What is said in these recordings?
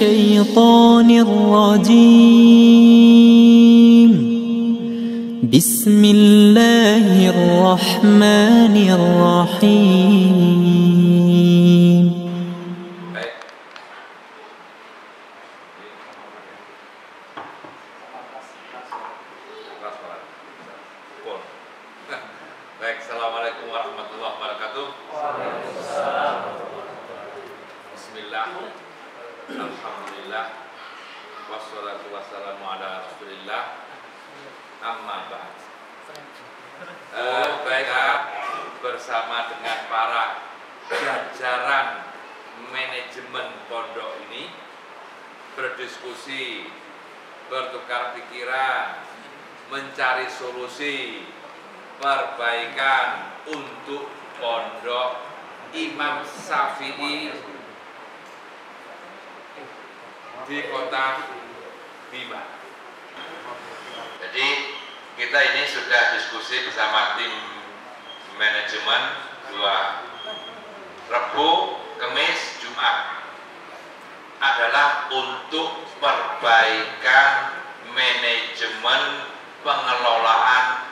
الشيطان الرجيم. بسم الله الرحمن الرحيم. Baik, assalamualaikum warahmatullahi wabarakatuh. Bismillah, alhamdulillah, wassalatu wassalamu ala rasulillah, amma ba'd. Baiklah, bersama dengan para jajaran manajemen pondok ini berdiskusi, bertukar pikiran, mencari solusi perbaikan untuk pondok Imam Syafi'i di kota Bima. Jadi kita ini sudah diskusi bersama tim manajemen 2 Rabu, Kamis, Jumat adalah untuk perbaikan manajemen pengelolaan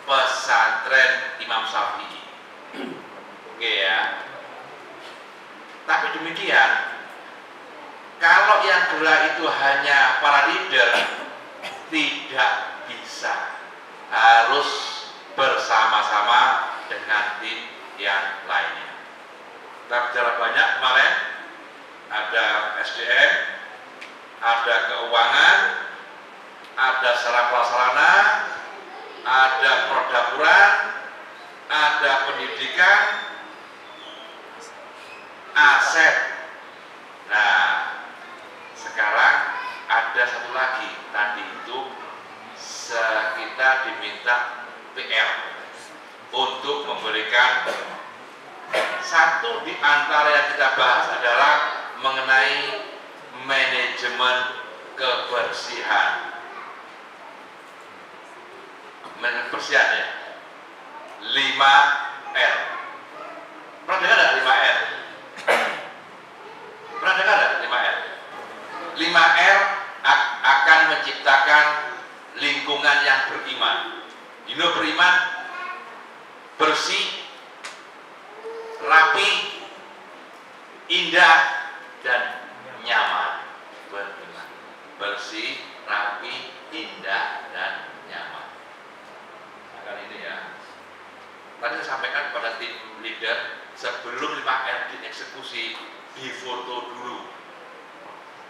pesantren Imam Syafi'i. Oke ya. Tapi demikian, kalau yang gerak itu hanya para leader, tidak bisa. Harus bersama-sama dengan tim yang lainnya. Kita bicara banyak kemarin, ada SDM, ada keuangan, ada sarana prasarana, ada perdapuran, ada pendidikan, aset. Nah, sekarang ada satu lagi. Tadi itu kita diminta PR untuk memberikan satu di antara yang kita bahas adalah mengenai manajemen kebersihan. Kebersihan ya, 5R. Pernah dengar nggak 5R? Pernah dengar nggak 5R? 5R akan menciptakan lingkungan yang beriman. Beriman, bersih, rapi, indah, dan nyaman. Bersih, rapi, indah, dan nyaman. Ini ya, tadi saya sampaikan kepada tim leader, sebelum 5R dieksekusi, difoto dulu.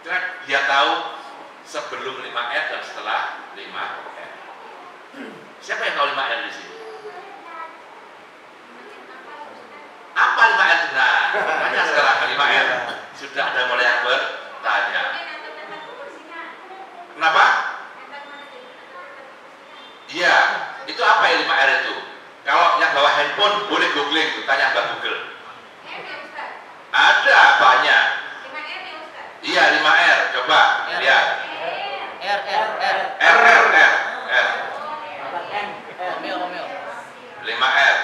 Karena dia tahu sebelum 5R dan setelah 5R. Siapa yang tahu 5R di sini? Apa 5R? Nah, tanya sekarang 5R. Sudah ada mulai yang bertanya. Kenapa? Iya. Itu apa ya 5R itu? Kalau yang bawa handphone boleh googling tuh, tanya Mbak Google. Ada banyak. 5R ya Ustaz? Iya 5R, coba lihat. R. 5R.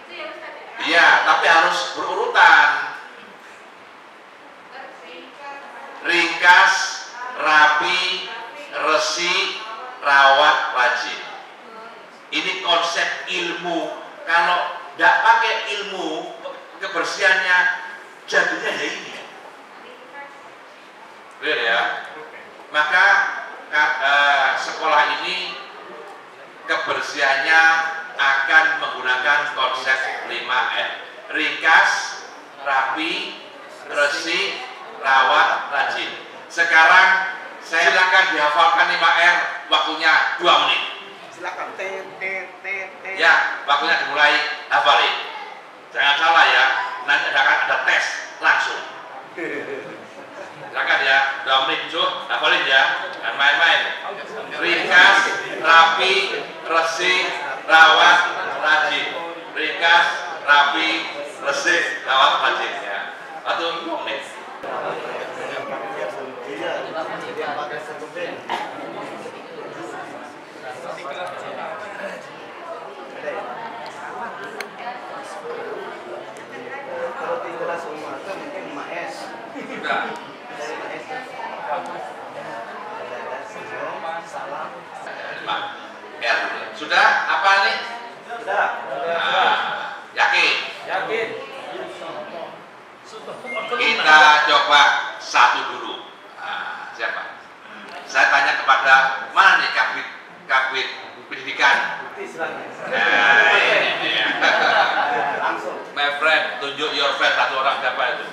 Itu ya Ustaz? Iya, tapi harus berurutan. Ringkas, rapi, resi, rawat, rajin. Ini konsep ilmu. Kalau tidak pakai ilmu, kebersihannya jadinya ya ini. Clear ya? Maka sekolah ini kebersihannya akan menggunakan konsep 5R. Ringkas, rapi, resi, rawat, rajin. Sekarang silakan dihafalkan 5R, waktunya 2 menit. Silakan. Ya, waktunya dimulai, hafalin. Jangan salah ya, nanti ada tes langsung. Silakan ya, 2 menit cukup, hafalin ya, jangan main-main. Ringkas, rapi, resi, rawat, rajin. Ringkas, rapi, resi, rawat, rajin ya. Waktu 2 menit. Kalau tinggal semua Sudah. Sudah? Apa nih? Sudah. Nah, yakin? Yakin. Kita coba satu dulu. Nah, siapa? Saya tanya kepada mana nih kabit pendidikan? Nah, ini dia. Langsung. My friend, tunjuk your friend satu orang siapa itu?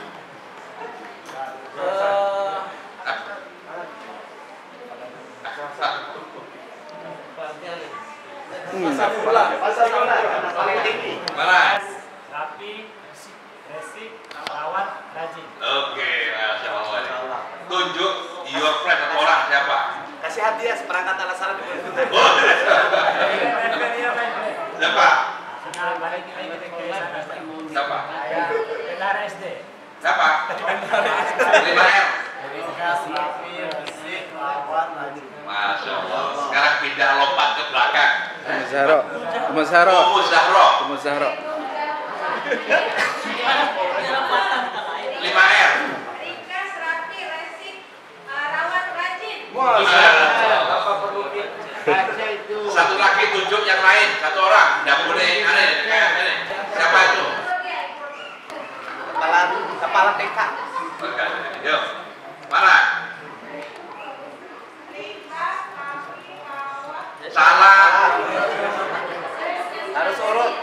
Pasar bola paling tinggi. Mana? Rapi, resik, rawat, rajin. Oke, Masya Allah. Tunjuk your friend satu orang siapa? Kasih hadiah seperangkat alat saran di bulan. Oh, siapa? Nah, balik lagi ke sana. Siapa? Benar SD. Siapa? 5R. Rapi, resik, rawat, rajin. Masya Allah. Sekarang pindah lompat ke belakang. Umus Zahro. 5R. Ringkas, rapi, resik, rawat, rajin. Apa perlu baca itu? Satu lagi tunjuk yang lain, satu orang. Tidak boleh aneh kayak ini. Siapa itu? Kepala TK. Oke, yuk. Mana? Salah. Harus urut.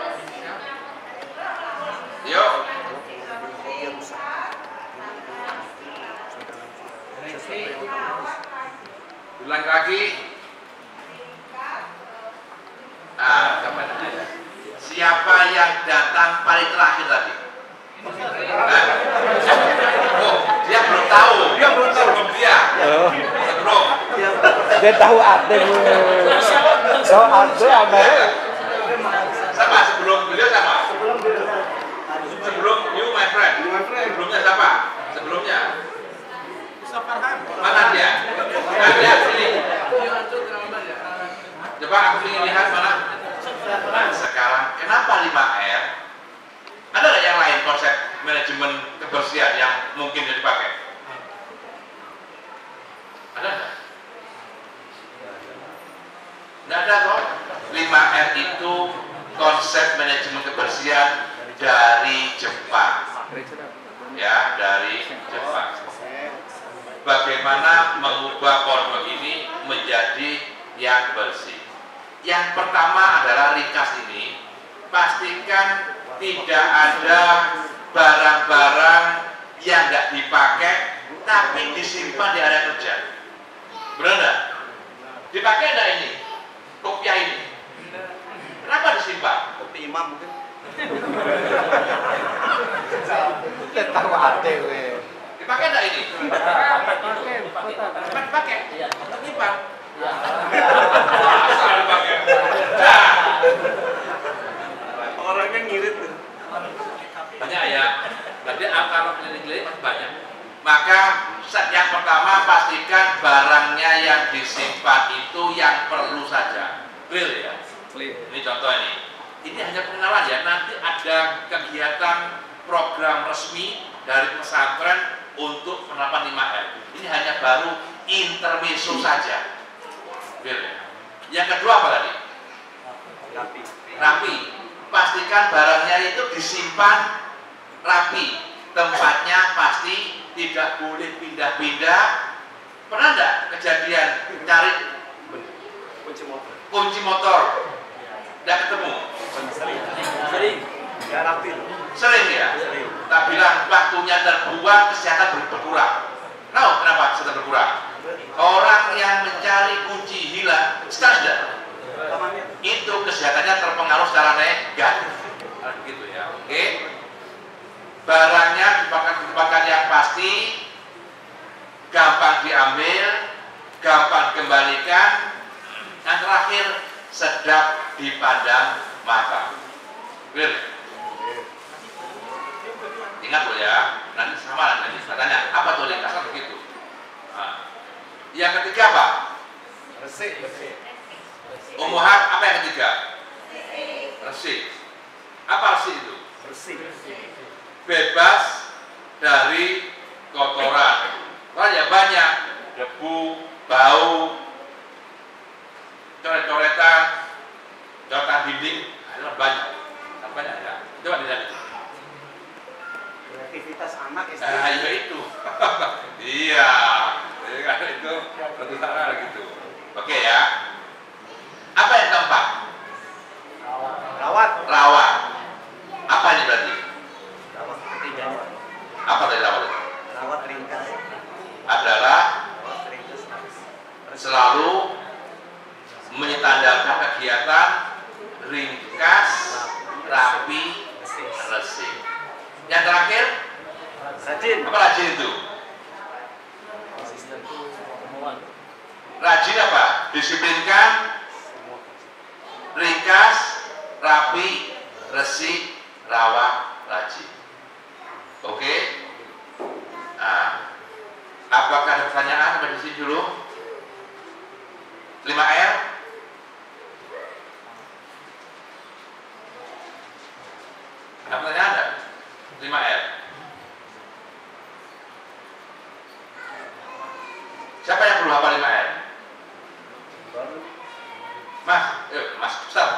Yuk. Ulang lagi. Siapa yang datang paling terakhir tadi? Oh, dia belum tahu. Sebelum dia. Sebelum. Dia tahu ade so ade amare Sama sebelum beliau sama. Sebelum you my friend. Sebelumnya siapa? Sebelumnya. Mana dia? Ada sini. Coba aku ingin lihat mana. Nah, sekarang kenapa 5R? Ada nggak yang lain konsep manajemen kebersihan yang mungkin bisa dipakai? Ada nggak? Nggak ada kok. 5R itu konsep manajemen kebersihan dari Jepang. Ya, dari Jepang. Bagaimana mengubah pondok ini menjadi yang bersih? Yang pertama adalah ringkas ini, pastikan tidak ada barang-barang yang nggak dipakai tapi disimpan di area kerja. Benar nggak? Dipakai nggak ini? Kopiah ini? Kenapa disimpan? Kopi imam mungkin. Dia tahu ade we. Dipakai nggak ini? Dipakai? Disimpan? Asal dipakai. Nah, Orangnya ngirit tuh. banyak ya. Berarti kalau keliling-keliling masih banyak. Maka yang pertama pastikan barangnya yang disimpan itu yang perlu saja. Clear ya? Ini contoh ini. Ini hanya pengenalan ya. Nanti ada kegiatan program resmi dari pesantren untuk penerapan 5R. Ini hanya baru intermezzo saja. Clear ya? Yang kedua apa tadi? Rapi. Pastikan barangnya itu disimpan rapi. Tempatnya pasti tidak boleh pindah-pindah. Pernah enggak kejadian cari kunci motor tidak ketemu? Sering. Ya rapi. Sering ya? Tak bilang waktunya terbuang, kesehatan berkurang. Tahu kenapa kesehatan berkurang? Orang yang mencari kunci hilang standar itu kesehatannya terpengaruh secara negatif. Gitu ya. Oke. Barangnya dipakai yang pasti, gampang diambil, gampang dikembalikan, dan terakhir sedap dipandang mata. Clear? Ingat loh ya, nanti sama nanti katanya apa tuh ringkasan begitu. Nah. Yang ketiga apa? Resik. Umuhat apa yang ketiga? Resik. Apa resik itu? Bersih. Bebas dari kotoran. debu, bau, coret-coretan, coretan dinding, itu banyak ya. Coba dilihat. Kreativitas anak SD. Ya itu. Iya. Jadi kan itu tentu saja gitu. Oke ya. Apa yang keempat? Rawat. Rawat. Apa ini berarti? Rawat ketiga. Apa dari rawat itu? Rawat ringkas. Adalah Rawat ringkas. selalu menyetandakan kegiatan ringkas, rapi, resik. Yang terakhir, Rajin. apa rajin itu? Rajin apa? Disiplinkan, ringkas, rapi, resik, rawat, rajin. Oke? Nah, apakah ada pertanyaan sampai di sini dulu? 5R? Ada pertanyaan ada? 5R. Siapa yang perlu hafal 5R? Mas, Mas Ustaz.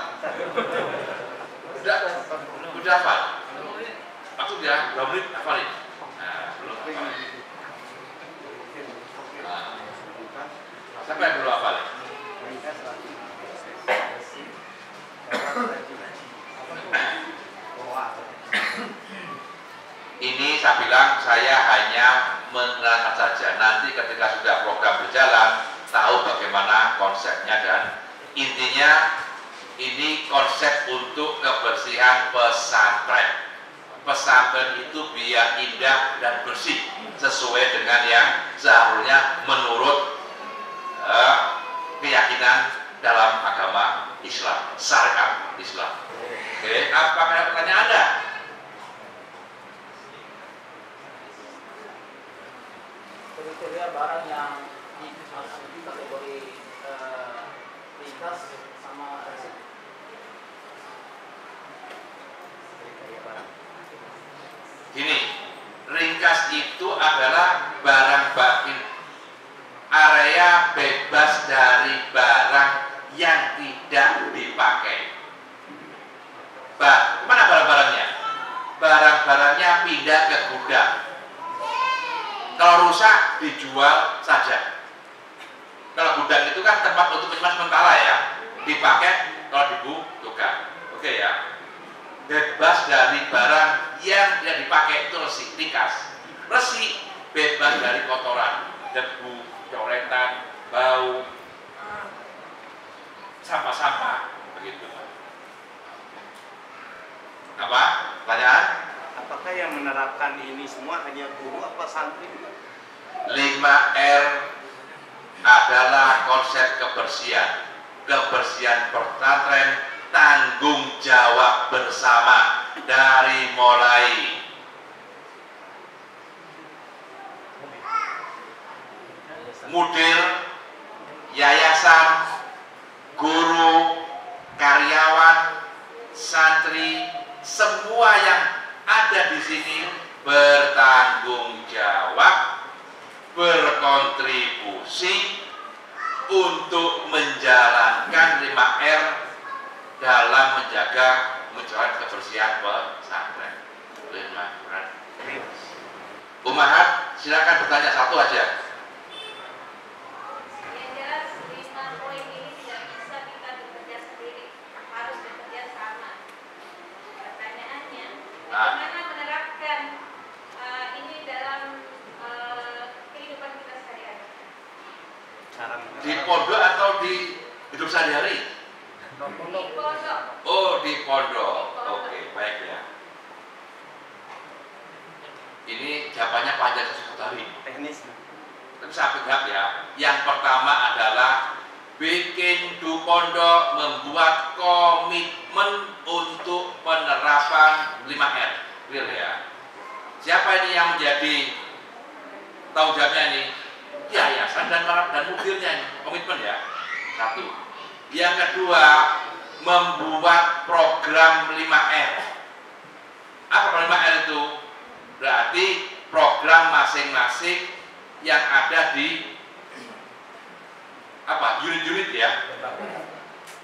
Udah hafal? Maksud dia, 2 menit hafalin. Nah, belum hafal. Nah, siapa yang perlu hafal? Ringkas, rapi, resik, rawat, rajin. Ini saya bilang saya hanya menerangkan saja. Nanti ketika sudah program berjalan, tahu bagaimana konsepnya dan intinya ini konsep untuk kebersihan pesantren. Pesantren itu biar indah dan bersih sesuai dengan yang seharusnya menurut keyakinan dalam agama Islam, syariat Islam. Oke, apakah ada pertanyaan Anda? Kriteria barang yang masuk di kategori ringkas sama resik. Gini, ringkas itu adalah barang area bebas dari barang yang tidak dipakai. Mana barang-barangnya? Barang-barangnya pindah ke gudang. Kalau rusak dijual saja. Kalau gudang itu kan tempat untuk menyimpan sementara ya, dipakai kalau dibutuhkan. Oke ya. Bebas dari barang yang tidak dipakai itu resik, ringkas. Resik bebas dari kotoran, debu, coretan, bau, sampah-sampah, begitu. Apa? Pertanyaan? Apakah yang menerapkan ini semua hanya guru apa santri? 5R adalah konsep kebersihan. Kebersihan pesantren, tanggung jawab bersama dari mulai mudir, yayasan, guru, karyawan, santri, semua yang ada di sini bertanggung jawab, berkontribusi untuk menjalankan 5R dalam menjaga kebersihan pesantren. 5R. Umahat, silakan bertanya satu aja. Yang jelas 5 poin ini tidak bisa kita bekerja sendiri, harus bekerja sama. Pertanyaannya, bagaimana menerapkan ini dalam kehidupan kita sehari-hari? Di pondok atau di hidup sehari-hari? Di pondok. Oh, di pondok. Oke, baik ya. Ini jawabannya panjang sekali. Teknis. Tapi saya berharap ya. Yang pertama adalah bikin du pondok membuat komitmen untuk penerapan 5R. Clear ya. Siapa ini yang menjadi tanggung jawabnya ini? Yayasan dan mudirnya ini. Komitmen ya. Satu. Yang kedua, membuat program 5R. Apa program 5R itu? Berarti program masing-masing yang ada di apa? Unit-unit ya.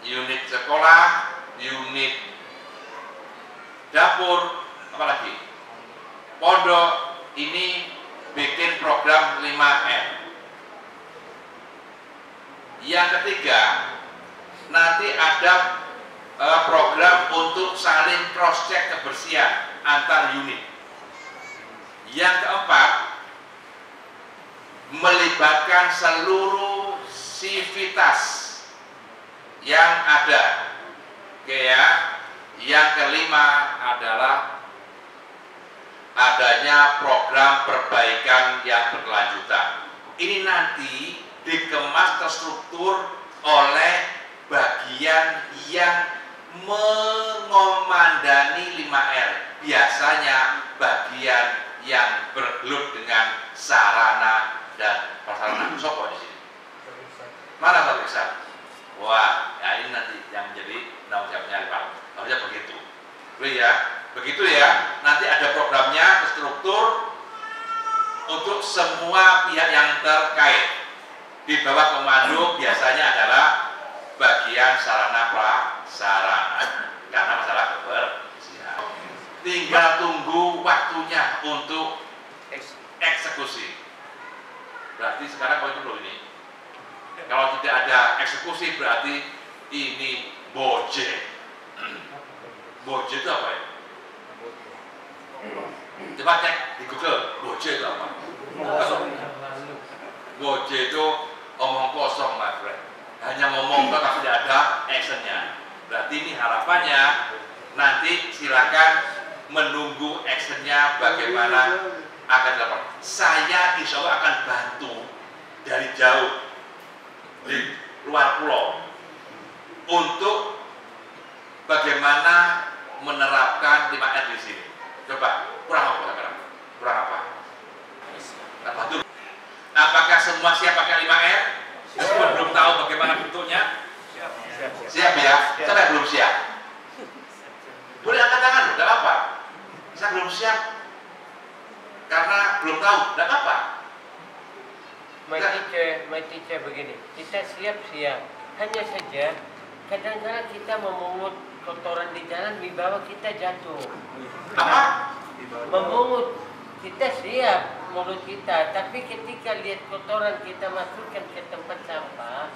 Unit sekolah, unit dapur, apalagi pondok. Ini bikin program 5M. Yang ketiga, nanti ada program untuk saling cross check kebersihan antar unit. Yang keempat, melibatkan seluruh sivitas yang ada. Oke ya. Yang kelima adalah adanya program perbaikan yang berkelanjutan. Ini nanti dikemas terstruktur oleh bagian yang mengomandani 5R. Biasanya bagian yang bergelut dengan sarana dan prasarana. Sopo di sini. Mana Pak Iksan? Wah, ya ini nanti yang menjadi tanggung jawabnya Pak. Harusnya begitu. Begitu ya. Nanti ada programnya terstruktur untuk semua pihak yang terkait. Di bawah komando biasanya adalah bagian sarana prasarana karena masalah kebersihan. Tinggal tunggu waktunya untuk eksekusi. Berarti sekarang kalau itu dulu ini. Kalau tidak ada eksekusi berarti ini boje. Boje itu apa ya? Coba cek di Google, boje itu apa? Boje itu omong kosong, my friend. Hanya ngomong tapi tidak ada actionnya. Berarti ini harapannya nanti silakan menunggu actionnya bagaimana akan dilakukan. Saya insya Allah akan bantu dari jauh di luar pulau untuk bagaimana menerapkan 5R di sini. Coba kurang apa sekarang? Kurang apa? Apa dulu? Apakah semua siap pakai 5R? Semua belum tahu bagaimana bentuknya? Siap ya? Siapa yang belum siap? Boleh angkat tangan, tidak apa-apa. Saya belum siap karena belum tahu, tidak apa-apa. My teacher begini, kita siap-siap. Hanya saja kadang-kadang kita memungut kotoran di jalan, wibawa kita jatuh. Apa? Memungut, kita siap mulut kita, tapi ketika lihat kotoran kita masukkan ke tempat sampah,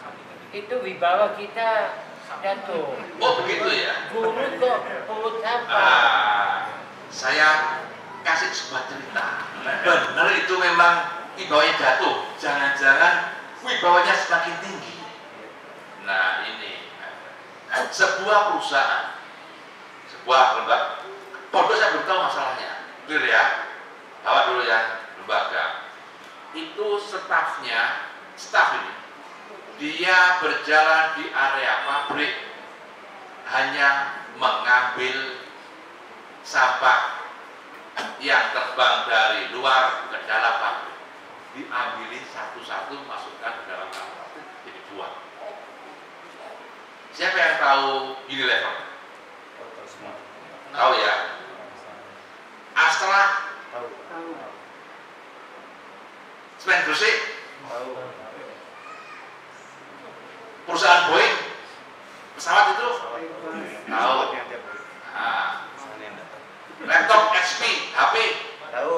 itu wibawa kita jatuh. Oh begitu ya? Guru kok pungut sampah. Saya kasih sebuah cerita. Benar itu memang wibawanya jatuh. Jangan-jangan wibawanya semakin tinggi. Nah ini sebuah perusahaan, sebuah lembaga. Pondok saya belum tahu masalahnya. Clear ya? Bawa dulu ya lembaga. Itu staff ini, dia berjalan di area pabrik hanya mengambil sampah yang terbang dari luar ke dalam pabrik, diambilin satu-satu masukkan ke dalam pabrik, jadi buang. Siapa yang tahu Unilever? Tahu ya? Astra? Semen Gresik? Perusahaan Boeing? Pesawat itu? Tahu. Nah. Laptop HP, HP? Tahu.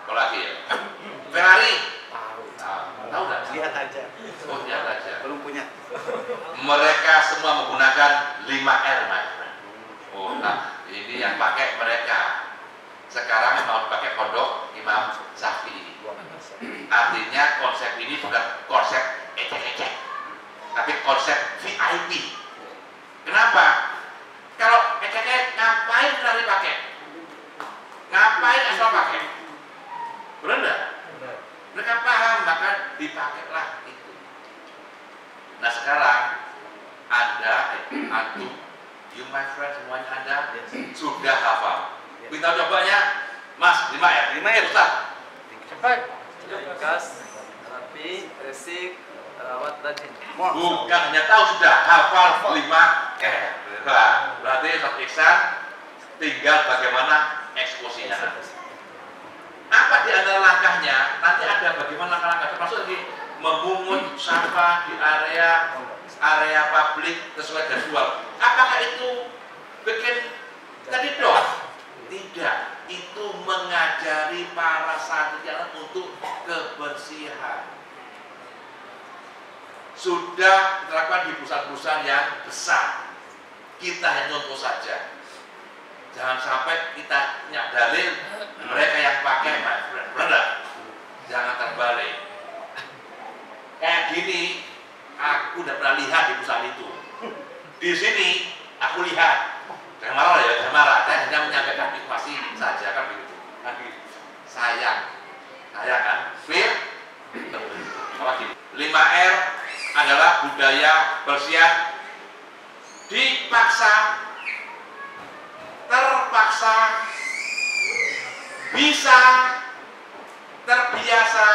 Apa lagi ya? Ferrari? Tahu nggak? Lihat aja. Oh, lihat aja. Belum punya. Mereka semua menggunakan 5R, my friend. Oh, nah, ini yang pakai mereka. Sekarang mau pakai pondok Imam Syafi'i. Artinya konsep ini bukan konsep ecek-ecek, tapi konsep VIP. Kenapa? Kalau ecek-ecek ngapain lari pakai? Ngapain asal pakai? Benar enggak? Mereka paham, maka dipakailah itu. Nah sekarang Anda, antum, you my friend semuanya Anda sudah hafal. Minta cobanya, Mas, 5R. 5R Ustaz. Cepat. Ringkas, rapi, resik, rawat, rajin. Bukan hanya tahu, sudah hafal 5R. Nah, berarti Ustaz Iksan tinggal bagaimana eksekusinya. Apa di antara langkahnya? Nanti ada bagaimana langkah termasuk di memungut sampah di area publik sesuai jadwal. Apakah itu bikin tadi dong? Tidak, itu mengajari para santri untuk kebersihan. Sudah diterapkan di perusahaan-perusahaan yang besar. Kita hanya contoh saja. Jangan sampai kita punya dalil mereka yang pakai benar. Jangan terbalik. Kayak gini, aku udah pernah lihat di perusahaan itu. Di sini aku lihat. Jangan marah ya, jangan marah. Saya hanya menyampaikan informasi saja kan begitu. Tapi sayang kan? Clear? Apa lagi? 5R adalah budaya bersihan. Dipaksa, terpaksa, bisa, terbiasa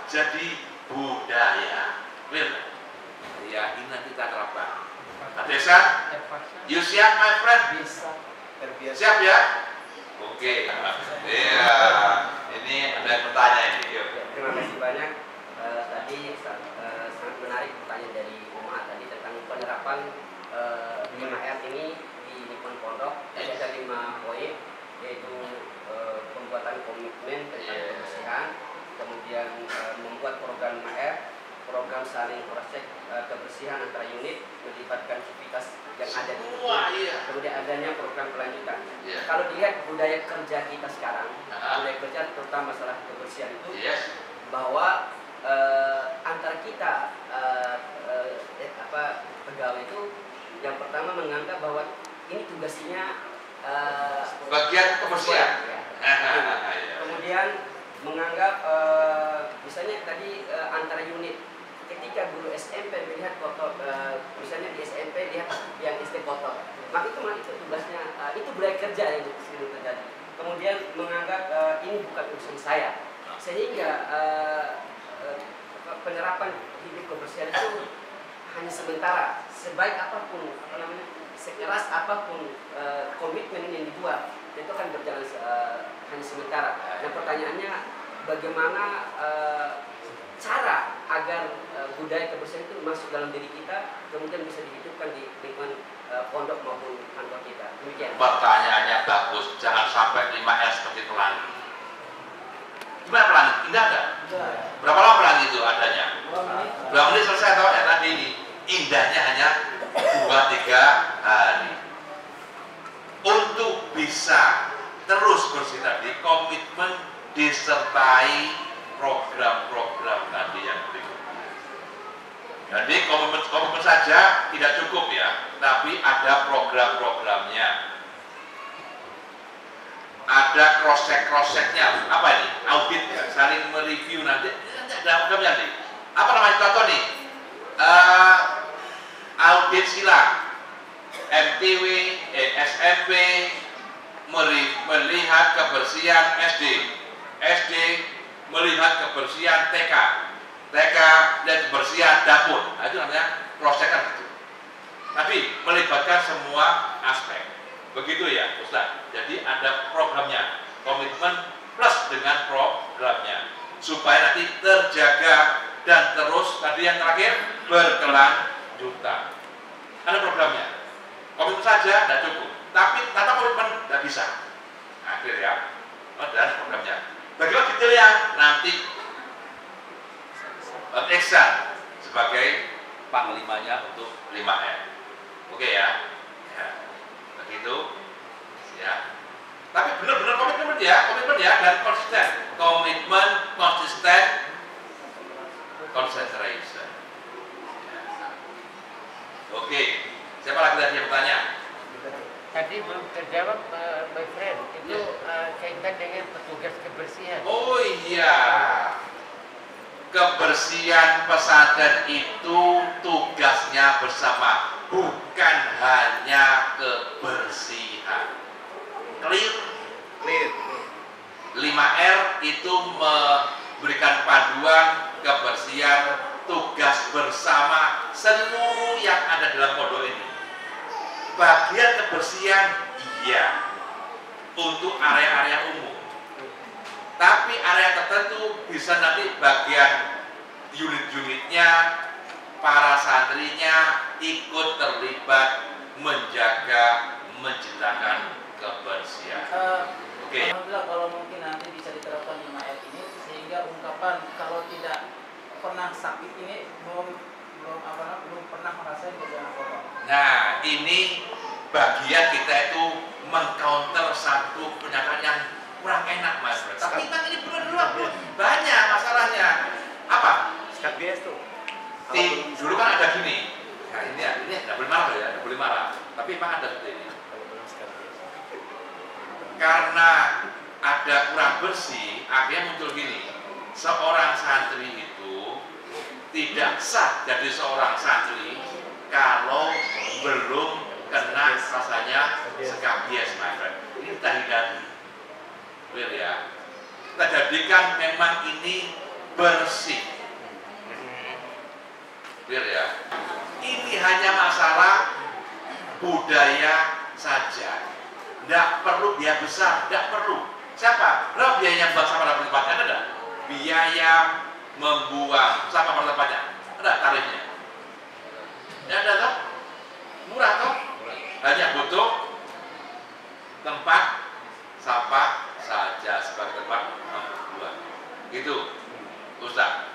jadi budaya. Clear? Ya, ini nanti kita terapkan. Desa, you siap my friend? Bisa. Terbiasa. Siap ya? Oke. Iya. Ini ada yang bertanya ini. Yuk. Terima kasih banyak. Tadi sangat menarik pertanyaan dari Muhammad tadi tentang penerapan 5R ini di Nippon Pondok. Tadi ada 5 poin, yaitu pembuatan komitmen tentang kebersihan, kemudian membuat program 5R, program saling cross-check kebersihan antara unit, melibatkan aktivitas yang ada di unit, kemudian adanya program kelanjutan. Kalau dilihat budaya kerja kita sekarang, budaya kerja terutama masalah kebersihan itu, bahwa antara kita pegawai itu yang pertama menganggap bahwa ini tugasnya bagian kebersihan. Kemudian menganggap misalnya tadi antara unit, ketika guru SMP melihat kotor, misalnya di SMP lihat yang SD kotor, maka itu tugasnya, itu budaya kerja yang sering terjadi. Kemudian menganggap ini bukan urusan saya, sehingga penerapan hidup kebersihan itu hanya sementara. Sebaik apapun, sekeras apapun komitmen yang dibuat, itu akan berjalan hanya sementara. Nah, pertanyaannya bagaimana cara agar budaya kebersihan itu masuk dalam diri kita, kemudian bisa dihidupkan di lingkungan pondok maupun kantor kita. Demikian. Pertanyaannya bagus, jangan sampai 5R seperti pelangi. Gimana pelangi? Indah nggak? Berapa lama pelangi itu adanya? 2 menit selesai atau ya tadi ini? Indahnya hanya 2-3 hari. Untuk bisa terus bersih tadi, komitmen disertai program-program tadi yang berikutnya. Jadi komitmen saja tidak cukup ya, tapi ada program-programnya. Ada cross-check-nya. Apa ini? Audit ya, saling mereview nanti. Ada programnya nih. Apa namanya contoh nih? Audit silang, MTW, SMP, melihat kebersihan SD melihat kebersihan TK dan kebersihan dapur. Nah, itu namanya cross-check kan gitu. Tapi melibatkan semua aspek. Begitu ya, Ustaz. Jadi ada programnya, komitmen plus dengan programnya, supaya nanti terjaga dan terus tadi yang terakhir berkelanjutan. Ada programnya. Komitmen saja tidak cukup, tapi tanpa komitmen tidak bisa. Akhir ya, dan programnya. Bagaimana detailnya nanti Eksan sebagai panglimanya untuk 5R. Oke ya. Begitu. Ya. Tapi benar-benar komitmen ya dan konsisten. Komitmen, konsisten, concentration. Ya. Oke. Siapa lagi tadi yang bertanya? Tadi belum terjawab, my friend. Itu kaitan dengan petugas kebersihan. Oh iya. Kebersihan pesantren itu tugasnya bersama, bukan hanya kebersihan. Clear? Clear. 5R itu memberikan panduan kebersihan, tugas bersama seluruh yang ada dalam pondok ini. Bagian kebersihan iya untuk area-area umum, tapi area tertentu bisa nanti bagian unit-unitnya, para santrinya ikut terlibat menjaga, menciptakan kebersihan. Oke. Alhamdulillah kalau mungkin nanti bisa diterapkan 5R ini, sehingga ungkapan kalau tidak pernah sakit ini belum pernah merasakan gejala kotor. Nah, ini bagian kita itu mengcounter satu penyakit yang kurang enak, Mas. Tapi memang ini benar-benar banyak masalahnya. Apa? Skat bias tuh. Dulu kan ada gini. Nah, ini tidak boleh marah ya, tidak boleh marah. Tapi memang ada seperti ini. Karena ada kurang bersih, akhirnya muncul gini. Seorang santri itu tidak sah jadi seorang santri kalau belum kena rasanya skabies, my friend. Ini kita hindari. Clear ya? Kita jadikan memang ini bersih. Clear ya? Ini hanya masalah budaya saja. Tidak perlu biaya besar, tidak perlu. Siapa? Berapa biayanya buat sampah pada tempatnya? Ada? Biaya membuang sampah pada tempatnya. Ada tarifnya? Ya ada toh? Murah toh? Hanya butuh tempat sampah saja sebagai tempat membuang. Gitu, Ustaz.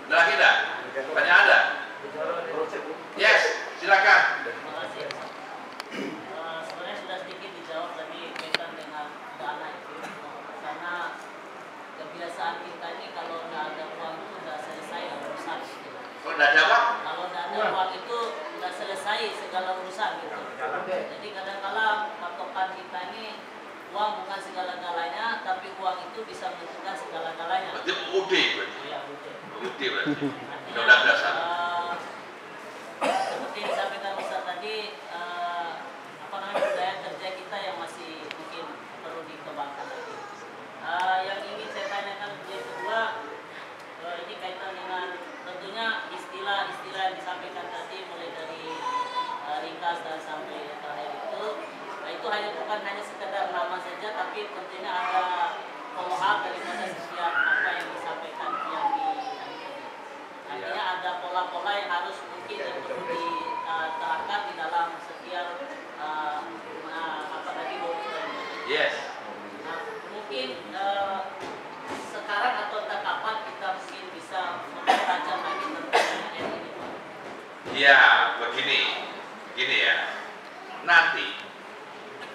Ada lagi enggak? Tanya ada? Yes, silakan. Sebenarnya sudah sedikit dijawab tadi kaitan dengan dana itu, karena kebiasaan kita ini kalau nggak ada uang itu nggak selesai urusan. Kalau nggak ada apa? Kalau nggak ada uang itu nggak selesai segala urusan gitu. Jadi kadang-kala patokan kita ini uang bukan segala-galanya, tapi uang itu bisa menentukan segala-galanya. Berarti UD berarti. Iya, betul. UD berarti. Undang-undang dasar. Seperti yang disampaikan Ustaz tadi, budaya kerja kita yang masih mungkin perlu dikembangkan lagi. Yang ingin saya tanyakan yang kedua, ini kaitan dengan tentunya istilah-istilah yang disampaikan tadi, mulai dari ringkas dan sampai terakhir itu. Nah, itu bukan hanya sekedar nama saja, tapi tentunya ada follow up daripada setiap apa yang disampaikan, artinya ada pola-pola yang harus mungkin yang perlu diterapkan di dalam setiap apa tadi Yes. Nah, mungkin sekarang atau entah kapan kita mungkin bisa mempertajam lagi tentang ini. Ya, begini ya. Nanti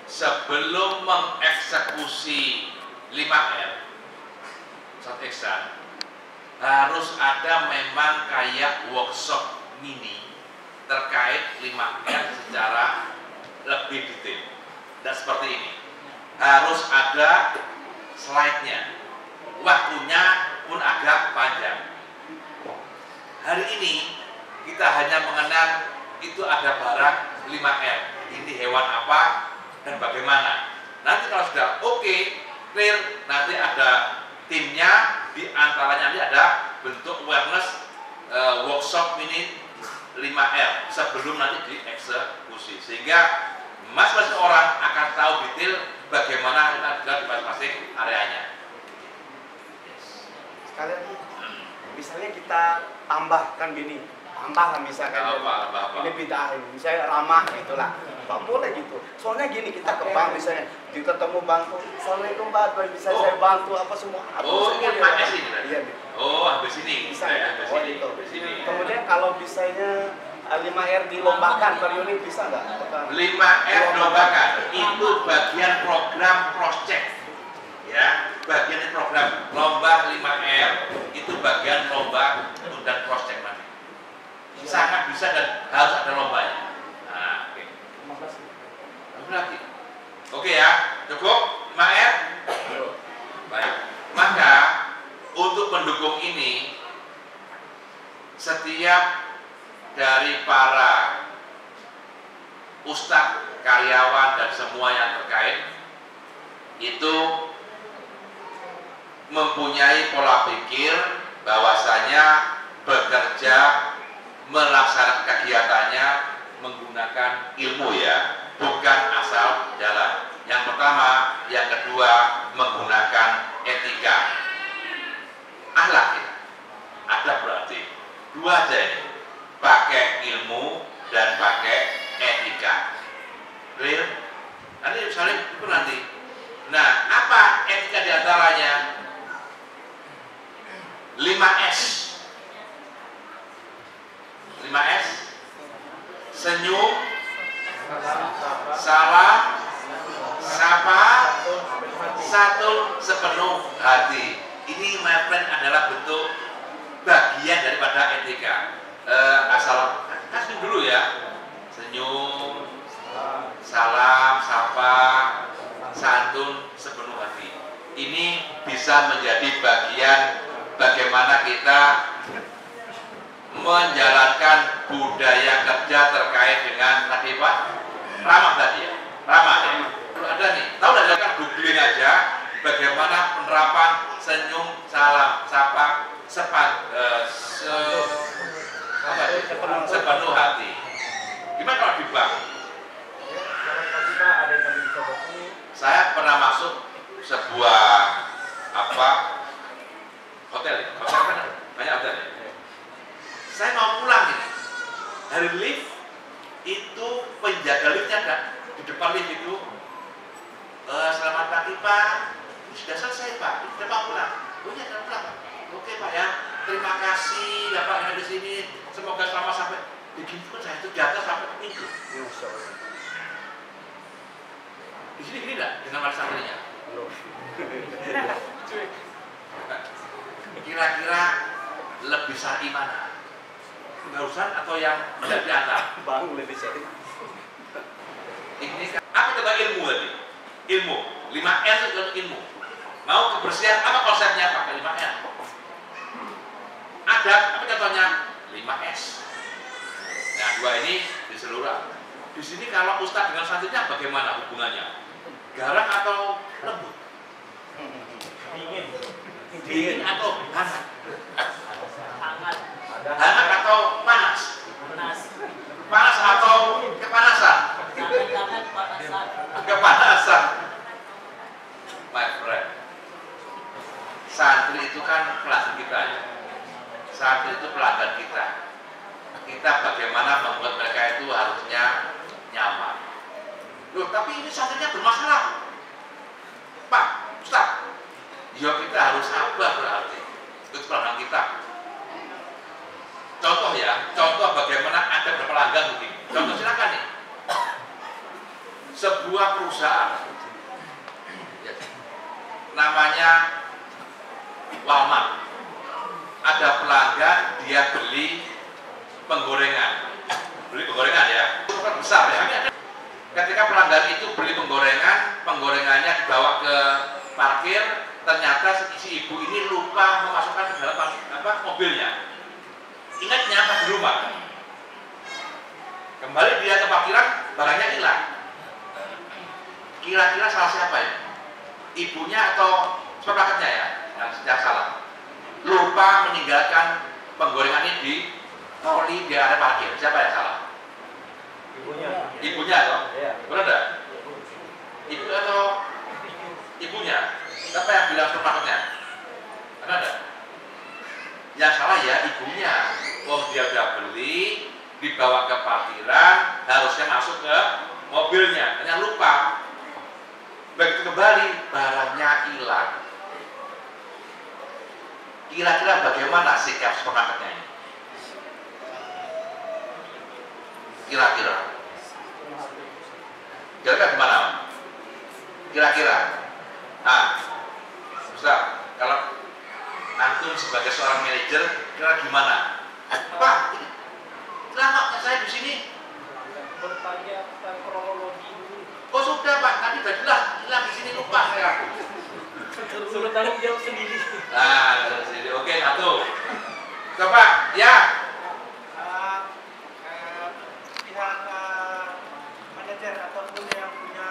sebelum mengeksekusi 5R Ustaz Ihsan, harus ada memang kayak workshop mini terkait 5R secara lebih detail. Dan seperti ini, harus ada slide-nya, waktunya pun agak panjang. Hari ini kita hanya mengenal itu ada barang 5R, ini hewan apa dan bagaimana. Nanti kalau sudah oke, clear, nanti ada timnya, di antaranya nanti ada bentuk awareness workshop mini 5R sebelum nanti dieksekusi, sehingga masing-masing orang akan tahu detail bagaimana kita di masing-masing areanya. Sekalian misalnya kita tambahkan gini, tambah misalkan ini bid'ah ini, misalnya ramah gitulah, Pak boleh gitu. Soalnya gini, kita ke bank misalnya, ketemu bank, assalamualaikum Pak, bisa saya bantu apa semua? Oh, ini Pak S ini. Iya. Oh, habis ini. Bisa ya, habis ini. Kemudian kalau bisanya 5R dilombakan per unit bisa nggak? 5R dilombakan itu bagian program cross-check, ya, bagian program lomba 5R itu bagian lomba dan cross-check nanti. Sangat bisa dan harus ada lombanya. Nah, oke. Lagi. Oke ya, cukup 5R. Baik. Maka untuk mendukung ini, setiap dari para ustadz, karyawan dan semua yang terkait itu mempunyai pola pikir bahwasanya bekerja melaksanakan kegiatannya menggunakan ilmu ya, bukan asal jalan. Yang pertama, yang kedua menggunakan etika, akhlak ya. Adab dua aja ini, pakai ilmu dan pakai etika. Clear? Nanti misalnya itu nanti. Nah, apa etika diantaranya? 5S. 5S. Senyum, salam, sapa, satu sepenuh hati. Ini my friend adalah bentuk bagian daripada etika. Asal kasih dulu ya. Senyum, salam, sapa, santun sepenuh hati. Ini bisa menjadi bagian bagaimana kita menjalankan budaya kerja terkait dengan tadi Pak ramah tadi ya, ramah ya. Ada nih, tahu nggak? Kan googling aja bagaimana penerapan senyum, salam, sapa, sepenuh hati. Gimana kalau di bank? Saya pernah masuk sebuah hotel kan banyak hotel ya. Saya mau pulang ini dari lift itu penjaga liftnya kan di depan lift itu selamat pagi Pak, sudah selesai Pak, sudah mau pulang. Oh ya sudah pulang. Oke Pak ya, terima kasih Bapak yang ada di sini, semoga selamat sampai. Begitu kan saya itu di atas sampai ke pintu. Di sini gini enggak dengan wali santrinya? Kira-kira lebih syar'i mana? Barusan atau yang tidak diantar? Bang lebih syar'i. Ini kan apa kata ilmu tadi? Ilmu. 5R itu ilmu. Mau kebersihan apa konsepnya pakai 5R? Ada apa contohnya? 5S. Nah, dua ini di seluruh. Di sini kalau ustadz dengan santrinya bagaimana hubungannya? Garang atau lembut? Dingin. Dingin atau hangat? Hangat. Hangat atau panas? Panas. Panas atau kepanasan? Hangat panasan. Kepanasan. My friend, santri itu kan pelanggan kita ya. Santri itu pelanggan kita. Kita bagaimana membuat mereka itu harusnya nyaman. Loh, tapi ini santrinya bermasalah. Pak, Ustaz, ya kita harus sabar berarti. Itu pelanggan kita. Contoh ya, contoh bagaimana ada berpelanggan begini. Contoh silakan nih. Sebuah perusahaan namanya Walmart. Ada pelanggan, dia beli penggorengan. Beli penggorengan ya, itu kan besar ya. Ketika pelanggan itu beli penggorengan, penggorengannya dibawa ke parkir, ternyata si ibu ini lupa memasukkan ke dalam mobilnya. Ingat nyampe di rumah. Kembali dia ke parkiran, barangnya hilang. Kira-kira salah siapa ya? Ibunya atau supermarketnya ya? Yang salah. Lupa meninggalkan penggorengan ini di troli di area parkir. Siapa yang salah? Ibunya atau? Iya. Berada? Ibu atau ibunya? Siapa yang bilang supermarketnya? Ada? Yang salah ya ibunya. Dia udah beli, dibawa ke parkiran, harusnya masuk ke mobilnya, hanya lupa. Begitu kembali, barangnya hilang. Kira-kira bagaimana sikap supermarketnya ini? Kira-kira gimana? Kira-kira Ustaz, kalau antum sebagai seorang manajer kira gimana? Pak, lama saya di sini. Bertanya tentang kronologi dulu. Oh sudah Pak, tadi sudah jelas hilang di sini, lupa saya. Suruh tanggung jawab sendiri. Nah, sendiri. Oke, satu. Coba, ya. Pihak manajer ataupun yang punya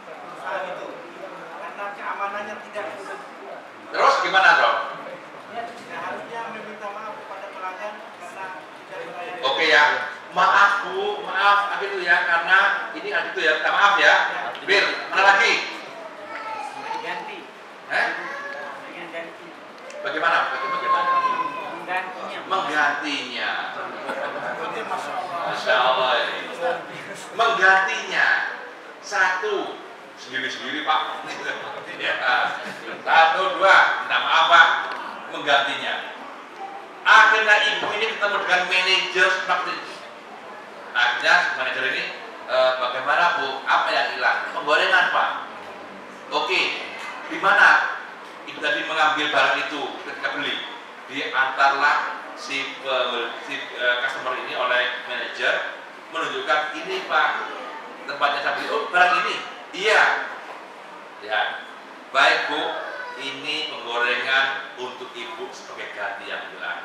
perusahaan itu, karena keamanannya tidak Terus gimana dong? harusnya meminta maaf kepada pelanggan karena tidak melayani. Oke ya. Maaf Bu, maaf itu ya karena ini itu ya, minta maaf ya. Bir, mana lagi? Ganti. Dengan ganti. Bagaimana? Menggantinya. menggantinya. Masya Allah ini. Menggantinya. Satu, sendiri-sendiri Pak. Ya. Satu, dua, minta maaf Pak. Menggantinya. Akhirnya ibu ini ketemu dengan manajer seperti itu. Akhirnya manajer ini, bagaimana Bu? Apa yang hilang? Penggorengan Pak. Oke, di mana ibu tadi mengambil barang itu ketika beli? Diantarlah si customer ini oleh manajer menunjukkan ini Pak tempatnya saya beli. Oh barang ini? Iya. Ya, baik Bu. Ini penggorengan untuk ibu sebagai ganti yang hilang.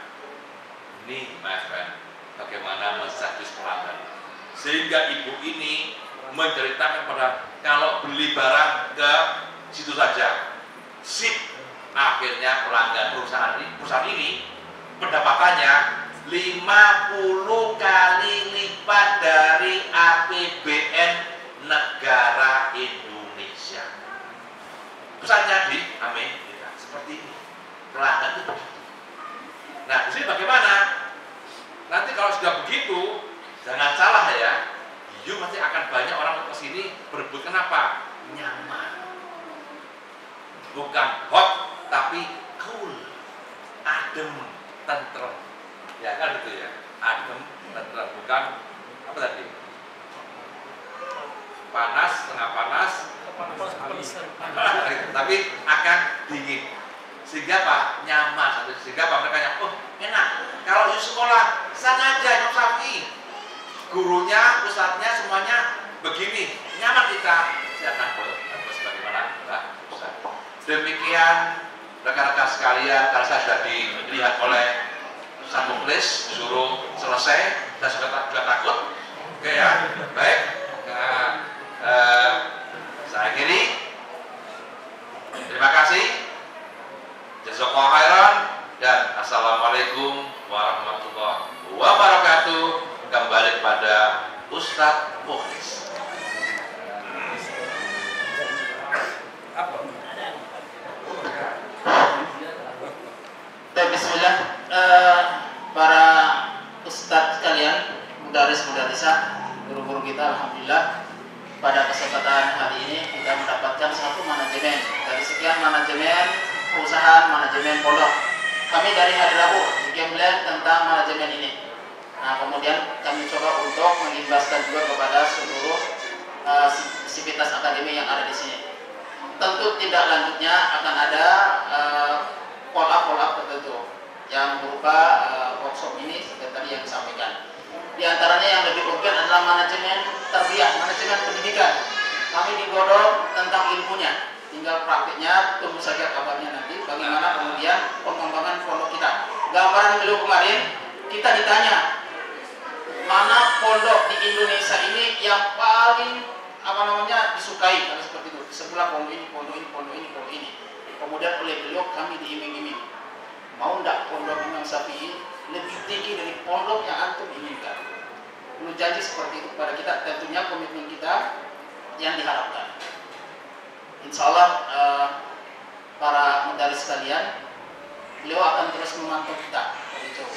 Ini my friend, bagaimana menservis pelanggan. Sehingga ibu ini menceritakan pada kalau beli barang ke situ saja, sip. Akhirnya pelanggan perusahaan ini pendapatannya 50 kali lipat dari APBN negara Indonesia. Pesannya di Amerika seperti ini. Pelanggan itu begitu. Nah, di sini bagaimana? Nanti kalau sudah begitu, jangan salah ya. You masih akan banyak orang ke sini berebut. Kenapa? Nyaman. Bukan hot, tapi cool. Adem, tentrem. Ya kan gitu ya. Adem, tentrem. Bukan apa tadi? Panas, tengah panas. Tapi akan dingin. Sehingga Pak nyaman. Sehingga Pak mereka yang enak. Kalau di sekolah sana aja Imam Syafi'i, gurunya, ustadznya semuanya begini, nyaman kita. Silakan Bu, sebagaimana Pak Ustadz. Demikian rekan-rekan sekalian, karena saya sudah dilihat oleh Ustadz Mukhlis, disuruh selesai, saya sudah takut. Oke ya, baik. Saya akhiri. Terima kasih. Jazakallahu khairan dan assalamualaikum warahmatullahi wabarakatuh. Kembali kepada Ustadz Mukhlis. Bismillah. Para ustadz sekalian, mudaris-mudarisah, guru-guru kita, alhamdulillah pada kesempatan hari ini kita mendapatkan satu manajemen dari sekian manajemen perusahaan, manajemen pondok. Kami dari hari Rabu bikin plan tentang manajemen ini. Nah, kemudian kami coba untuk mengimbaskan juga kepada seluruh sivitas akademi yang ada di sini. Tentu tidak lanjutnya akan ada follow-up tertentu yang berupa workshop ini seperti tadi yang disampaikan. Di antaranya yang lebih urgen adalah manajemen tarbiyah, manajemen pendidikan. Kami digodok tentang ilmunya, tinggal praktiknya tunggu saja kabarnya nanti bagaimana kemudian pengembangan pondok kita. Gambaran beliau kemarin kita ditanya mana pondok di Indonesia ini yang paling disukai, karena seperti itu. Di sebelah pondok ini, pondok ini, pondok ini, pondok ini. Kemudian oleh beliau kami diiming-iming, mau ndak pondok Imam Syafi'i lebih tinggi dari pondok yang antum inginkan. Beliau janji seperti itu kepada kita, tentunya komitmen kita yang diharapkan. Insya Allah para mudaris sekalian, beliau akan terus memantau kita dari jauh.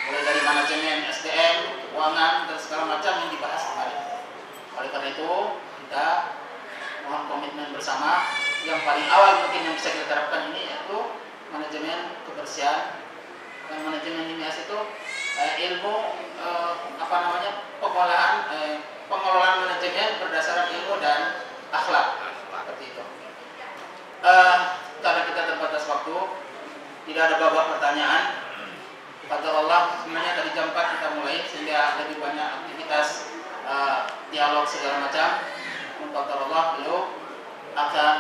Mulai dari manajemen, SDM, keuangan, dan segala macam yang dibahas kemarin. Oleh karena itu, kita mohon komitmen bersama. Yang paling awal mungkin yang bisa kita terapkan ini yaitu manajemen kebersihan. Dan manajemen IMIAS itu ilmu pengelolaan manajemen berdasarkan ilmu dan akhlak. Seperti itu. Karena kita terbatas waktu, tidak ada babak pertanyaan. Pada Allah, sebenarnya dari jam 4 kita mulai sehingga lebih banyak aktivitas dialog segala macam. Pada Allah, beliau akan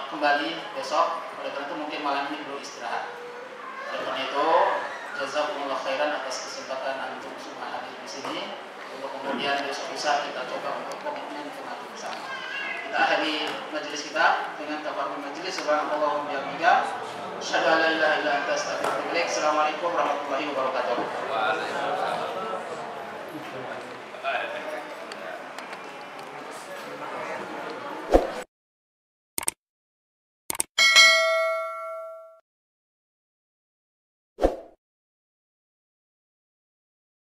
kembali besok. Oleh karena itu mungkin malam ini beliau istirahat. Oleh karena itu, jazakumullah khairan atas kesempatan antum semua hadir di sini. Untuk kemudian besok lusa kita coba untuk komitmen untuk bersama. Kita akhiri majelis kita dengan kafarat majelis. Subhanallah wa bihamdihi, asyhadu an la ilaha illa anta, astaghfiruka wa atubu ilaik. Assalamualaikum warahmatullahi wabarakatuh.